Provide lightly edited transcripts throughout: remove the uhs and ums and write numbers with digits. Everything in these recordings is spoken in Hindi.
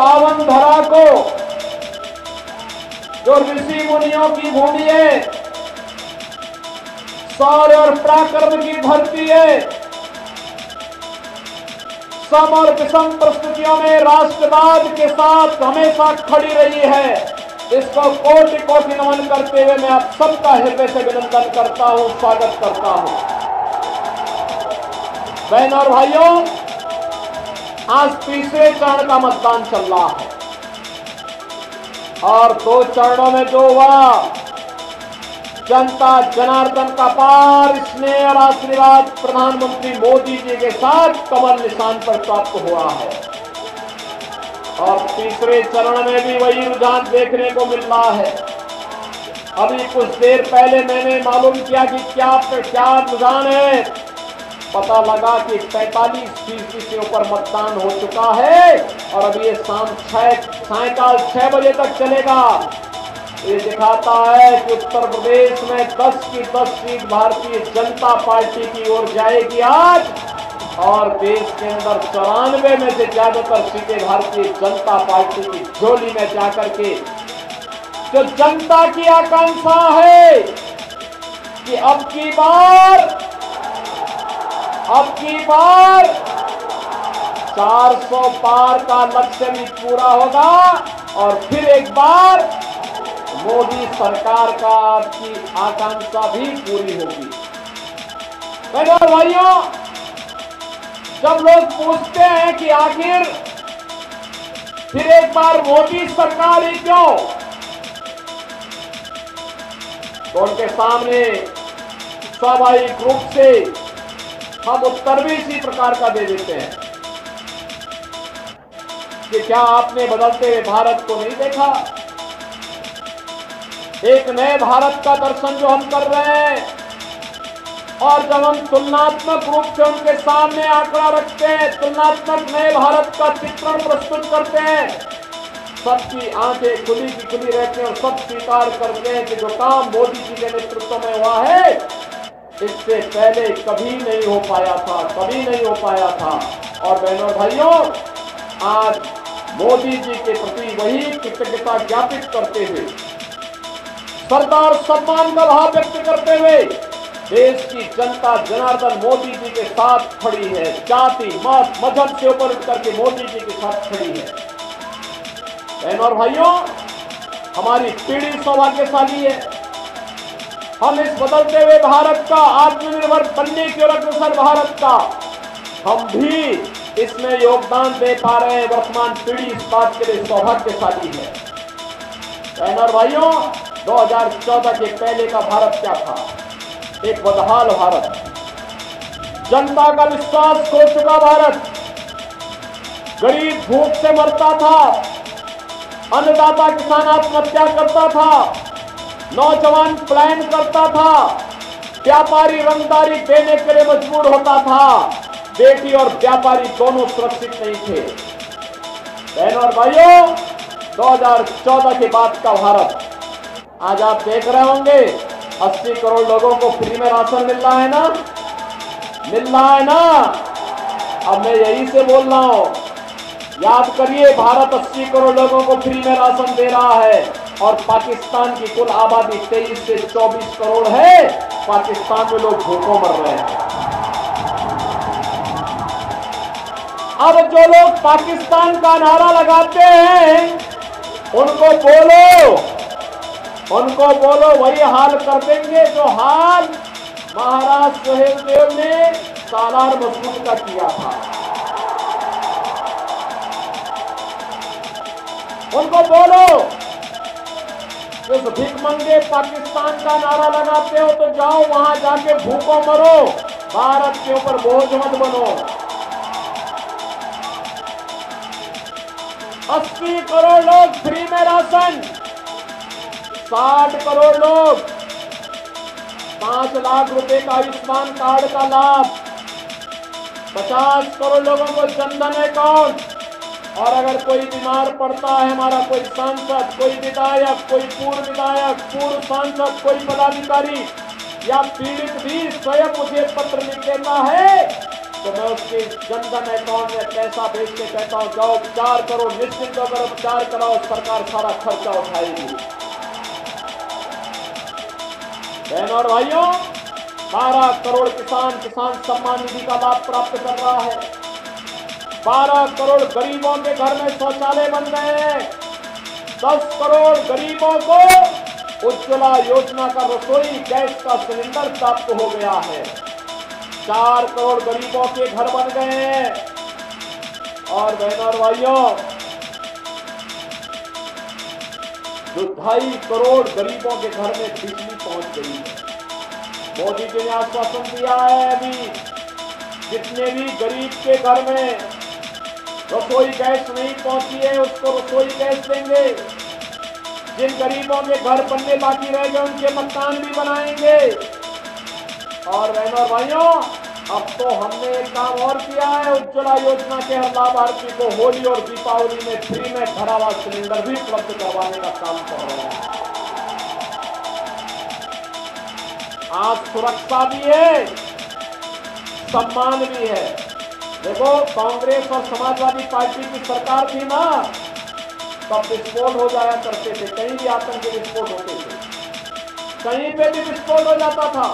पावन धरा को, जो ऋषि मुनियों की भूमि है, शौर्य और पराक्रम की धरती है, सम और विषम परिस्थितियों में राष्ट्रवाद के साथ हमेशा खड़ी रही है, इसको कोटि कोटि नमन करते हुए मैं आप सबका हृदय से अभिनंदन करता हूं, स्वागत करता हूं। बहनों और भाइयों, आज तीसरे चरण का मतदान चल रहा है और 2 चरणों में जो हुआ, जनता जनार्दन का पार स्नेह और आशीर्वाद प्रधानमंत्री मोदी जी के साथ कमल निशान पर प्राप्त हुआ है। और तीसरे चरण में भी वही रुझान देखने को मिल रहा है। अभी कुछ देर पहले मैंने मालूम किया कि क्या रुझान है, पता लगा कि 45% से ऊपर मतदान हो चुका है और अभी ये सायंकाल 6 बजे तक चलेगा। ये दिखाता है कि उत्तर प्रदेश में 10 की 10 सीट भारतीय जनता पार्टी की ओर जाएगी आज, और देश के अंदर 94 में से ज्यादातर सीटें भारतीय जनता पार्टी की झोली में जाकर के, जो जनता की आकांक्षा है कि अब की बार 400 पार का लक्ष्य भी पूरा होगा और फिर एक बार मोदी सरकार की आकांक्षा भी पूरी होगी। बहनों और भाइयों, जब लोग पूछते हैं कि आखिर फिर एक बार मोदी सरकार ही क्यों, तो उनके सामने स्वाभाविक रूप से हम उत्तर भी इसी प्रकार का दे देते हैं कि क्या आपने बदलते हुए भारत को नहीं देखा? एक नए भारत का दर्शन जो हम कर रहे हैं, और जब हम तुलनात्मक रूप से उनके सामने आंकड़ा रखते हैं, तुलनात्मक नए भारत का चित्रण प्रस्तुत करते हैं, सबकी आंखें खुली की खुली रहती हैं और सब स्वीकार करते हैं कि जो काम मोदी जी के नेतृत्व में हुआ है, इससे पहले कभी नहीं हो पाया था। और बहनों भाइयों, आज मोदी जी के प्रति वही कृतज्ञता ज्ञापित करते हुए, श्रद्धा और सम्मान का भाव व्यक्त करते हुए देश की जनता जनार्दन मोदी जी के साथ खड़ी है, जाति मत मजहब से ऊपर उठ करके मोदी जी के साथ खड़ी है। बहनों और भाइयों, हमारी पीढ़ी सौभाग्यशाली है। हम इस बदलते हुए भारत का, आत्मनिर्भर बनने की ओर अग्रसर भारत का, हम भी इसमें योगदान दे पा रहे हैं। वर्तमान पीढ़ी इस बात के लिए सौभाग्यशाली है। बहनों और भाइयों, 2014 के पहले का भारत क्या था? एक बदहाल भारत, जनता का विश्वास खो चुका भारत, गरीब भूख से मरता था, अन्नदाता किसान आत्महत्या करता था, नौजवान पलायन करता था, व्यापारी रंगदारी देने के लिए मजबूर होता था, बेटी और व्यापारी दोनों सुरक्षित नहीं थे। बहनों और भाइयों, 2014 के बाद का भारत, आज आप देख रहे होंगे 80 करोड़ लोगों को फ्री में राशन मिल रहा है ना। अब मैं यही से बोल रहा हूं, याद करिए, भारत 80 करोड़ लोगों को फ्री में राशन दे रहा है और पाकिस्तान की कुल आबादी 23 से 24 करोड़ है। पाकिस्तान में लोग भूखों मर रहे हैं। अब जो लोग पाकिस्तान का नारा लगाते हैं, उनको बोलो वही हाल कर देंगे जो हाल महाराज सुहेलदेव ने सालार मसूद का किया था। उनको बोलो जो भिखमंगे पाकिस्तान का नारा लगाते हो तो जाओ वहां जाके भूखों मरो, भारत के ऊपर बोझ मत बनो। 80 करोड़ लोग फ्री में राशन, 60 करोड़ लोग 5 लाख रुपए का आयुष्मान कार्ड का लाभ, 50 करोड़ लोगों को जनधन अकाउंट, और अगर कोई बीमार पड़ता है, हमारा कोई सांसद, कोई विधायक, कोई पूर्व विधायक, पूर्व सांसद, कोई पदाधिकारी या पीड़ित भी स्वयं मुझे पत्र लिख देता है तो मैं उसके जनधन अकाउंट में पैसा भेज के कहता हूं जाओ उपचार करो, निश्चिंत होकर उपचार कराओ, सरकार सारा खर्चा उठाएगी। बहनों और भाइयों, 12 करोड़ किसान सम्मान निधि का लाभ प्राप्त कर रहा है। 12 करोड़ गरीबों के घर में शौचालय बन गए हैं। 10 करोड़ गरीबों को उज्ज्वला योजना का रसोई गैस का सिलेंडर प्राप्त हो गया है। 4 करोड़ गरीबों के घर बन गए हैं। और बहनों और भाइयों, जो 2.5 करोड़ गरीबों के घर में बिजली पहुंच गई है। मोदी जी ने आश्वासन दिया है अभी जितने भी गरीब के घर में रसोई गैस नहीं पहुंची है उसको रसोई गैस देंगे। जिन गरीबों के घर बनने बाकी रह गए उनके मकान भी बनाएंगे। और बहनों और भाइयों, अब तो हमने एक काम और किया है, उज्ज्वला योजना के हर लाभार्थी को होली और दीपावली में फ्री में भरा हुआ सिलेंडर भी उपलब्ध करवाने का काम कर रहे हैं। आज सुरक्षा भी है, सम्मान भी है। देखो, कांग्रेस और समाजवादी पार्टी की सरकार थी ना, तब विस्फोट हो जाया करते थे, कहीं भी आतंकी विस्फोट होते थे, कहीं पे भी विस्फोट हो जाता था।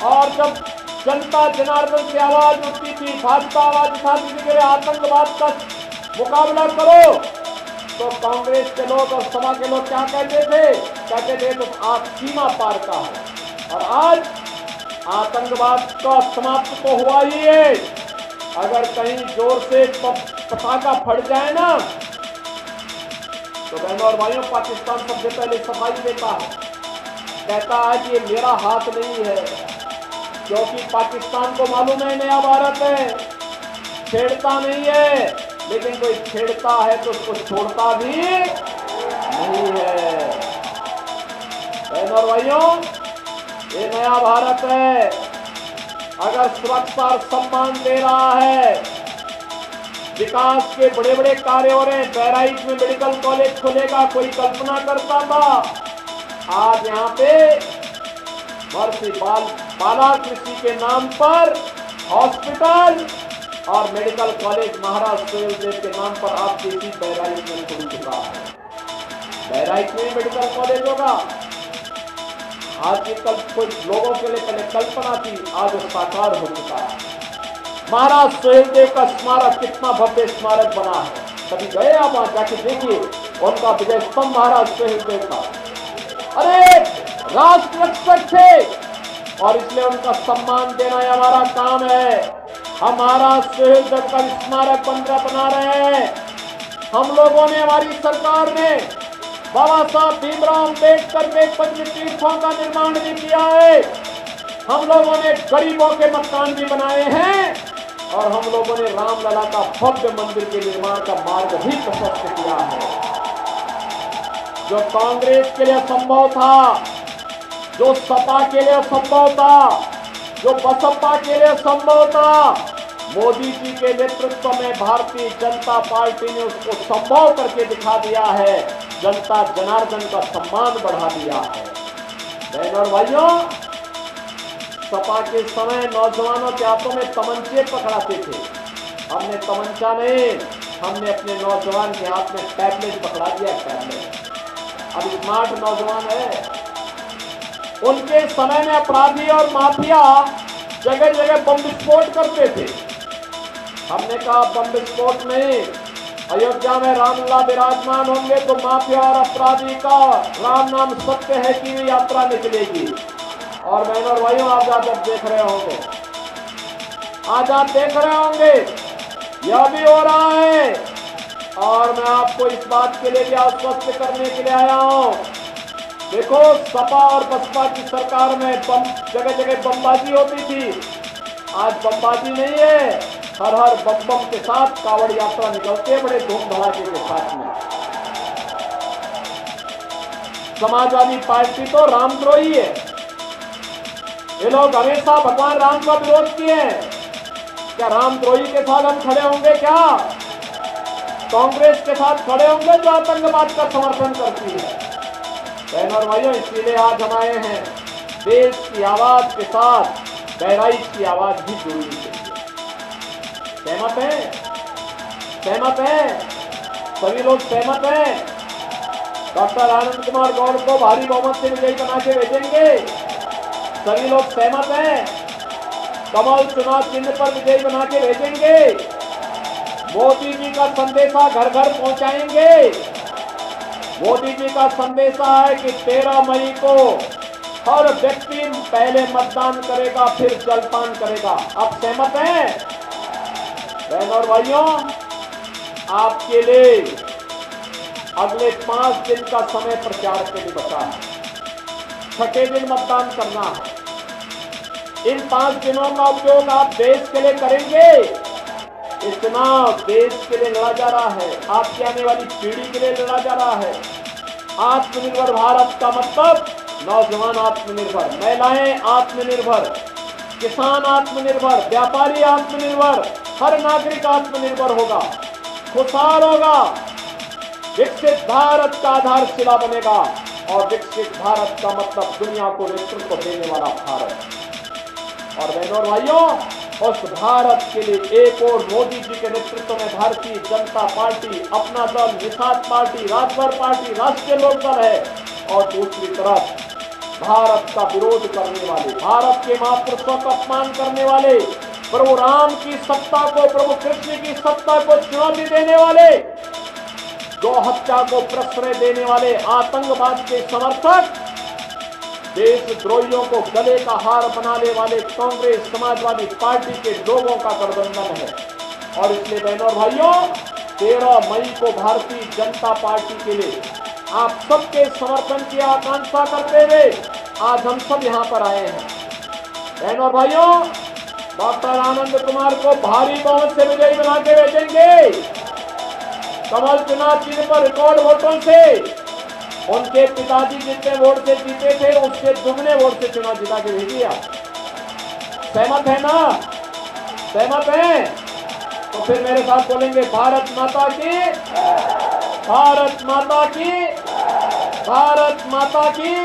और जब जनता जनार्दन की आवाज उठती थी, भाजपा आवाज उठाती थी कि आतंकवाद का मुकाबला करो, तो कांग्रेस के लोग और सपा के लोग क्या कहते थे? कहते थे तो आप सीमा पार का है। और आज आतंकवाद का समाप्त तो हुआ ही है। अगर कहीं जोर से पटाखा फट जाए ना, तो बहनों और भाइयों, पाकिस्तान सबसे पहले सफाई देता है, कहता है कि ये मेरा हाथ नहीं है, क्योंकि पाकिस्तान को मालूम है नया भारत है, छेड़ता नहीं है, लेकिन कोई छेड़ता है तो उसको छोड़ता भी नहीं है। बहनों और भाइयों, ये नया भारत है। अगर सुरक्षा और सम्मान दे रहा है, विकास के बड़े बड़े कार्य हो रहे हैं, बहराइच में मेडिकल कॉलेज खुलेगा, कोई कल्पना करता था? आज यहाँ पे महर्षि बाला कृषि के नाम पर हॉस्पिटल और मेडिकल कॉलेज महाराज सुहेलदेव के नाम पर आपके इसी बहराइच में खुल चुका है। बहराइच में मेडिकल कॉलेज होगा। आज ये कल कुछ लोगों के लिए पहले कल्पना थी, आज वो साकार हो चुका है। महाराज सुहेलदेव का स्मारक कितना भव्य स्मारक बना है, कभी गए आप वहां जाके देखिए। उनका विजय स्तंभ महाराज सुहेलदेव का, अरे राष्ट्र रक्षक थे, और इसलिए उनका सम्मान देना ये हमारा काम है। हमारा सुहेलदेव का स्मारक बना रहे हैं हम लोगों ने, हमारी सरकार ने। बाबा साहब भीमराव अम्बेडकर के पंच तीर्थों का निर्माण भी किया है। हम लोगों ने गरीबों के मकान भी बनाए हैं, और हम लोगों ने रामलला का भव्य मंदिर के निर्माण का मार्ग भी प्रशस्त किया है। जो कांग्रेस के लिए संभव था, जो सपा के लिए संभव था, जो बसपा के लिए संभव था, मोदी जी के नेतृत्व में भारतीय जनता पार्टी ने उसको संभव करके दिखा दिया है। जनता जनार्दन का सम्मान बढ़ा दिया है। बहनों और भाइयों, सपा के समय नौजवानों के हाथों में तमंचे पकड़ाते थे। हमने तमंचा नहीं, हमने अपने नौजवान के हाथ में टैबलेट पकड़ा दिया। टैबलेट अब स्मार्ट नौजवान है। उनके समय में अपराधी और माफिया जगह जगह बम विस्फोट करते थे। हमने कहा बम विस्फोट नहीं, अयोध्या में रामलला विराजमान होंगे तो माफिया और अपराधी का राम नाम सत्य है की यात्रा निकलेगी। और बहनों और भाइयों, आज आप देख रहे होंगे, आज आप देख रहे होंगे यह भी हो रहा है। और मैं आपको इस बात के लिए भी आश्वस्त करने के लिए आया हूं। देखो, सपा और बसपा की सरकार में जगह जगह बमबाजी होती थी, आज बमबाजी नहीं है। हर हर बम बम के साथ कावड़ यात्रा निकलती है, बड़े धूम धड़ाके के साथ में। समाजवादी पार्टी तो रामद्रोही है। ये लोग हमेशा भगवान राम का विरोध किए हैं। क्या रामद्रोही के साथ हम खड़े होंगे? क्या कांग्रेस के साथ खड़े होंगे जो आतंकवाद का समर्थन करती है? बहनों और भाइयों, इसीलिए आज हम आए हैं। देश की आवाज के साथ बहराइच की आवाज भी जुड़नी चाहिए। सहमत हैं? सहमत हैं? सभी लोग सहमत हैं? डॉक्टर आनंद कुमार गौड़ को भारी बहुमत से विजयी बना के भेजेंगे। सभी लोग सहमत हैं? कमल चुनाव चिन्ह पर विजयी बना के भेजेंगे। मोदी जी का संदेशा घर घर पहुंचाएंगे। मोदी जी का संदेशा है कि 13 मई को हर व्यक्ति पहले मतदान करेगा, फिर जलपान करेगा। आप सहमत हैं? बहन और भाइयों, आपके लिए अगले 5 दिन का समय प्रचार के लिए बचा है। छठे दिन मतदान करना है। इन 5 दिनों का उपयोग आप देश के लिए करेंगे। ये चुनाव देश के लिए लड़ा जा रहा है, आपकी आने वाली पीढ़ी के लिए लड़ा जा रहा है। आत्मनिर्भर भारत का मतलब नौजवान आत्मनिर्भर, महिलाएं आत्मनिर्भर, किसान आत्मनिर्भर, व्यापारी आत्मनिर्भर, हर नागरिक आत्मनिर्भर होगा, खुशहाल होगा, विकसित भारत का आधारशिला बनेगा। और विकसित भारत का मतलब दुनिया को नेतृत्व देने वाला भारत। और बहनों और भाइयों, उस भारत के लिए एक और मोदी जी के नेतृत्व में भारतीय जनता पार्टी, अपना दल, निषाद पार्टी, राजभर पार्टी, राष्ट्रीय लोक दल है। और दूसरी तरफ भारत का विरोध करने वाले, भारत के महापुरुषों का अपमान करने वाले, प्रभु राम की सत्ता को, प्रभु कृष्ण की सत्ता को चुनौती देने वाले, गौ हत्या को प्रश्रय देने वाले, आतंकवाद के समर्थक, देशद्रोहियों को गले का हार बनाने वाले कांग्रेस समाजवादी पार्टी के लोगों का गठबंधन है। और इसलिए बहनों और भाइयों, 13 मई को भारतीय जनता पार्टी के लिए आप सबके समर्थन की आकांक्षा करते हुए आज हम सब यहां पर आए हैं। बहनों और भाइयों, डॉक्टर आनंद कुमार को भारी बहुमत से विजयी बना के भेजेंगे। कमल चुनाव चिन्ह पर रिकॉर्ड वोटों से, उनके पिताजी जितने वोट से जीते थे उससे दुगने वोट से चुनाव जिता के भेजिए। सहमत है ना? सहमत है? तो फिर मेरे साथ बोलेंगे, भारत माता की, भारत माता की, भारत माता की।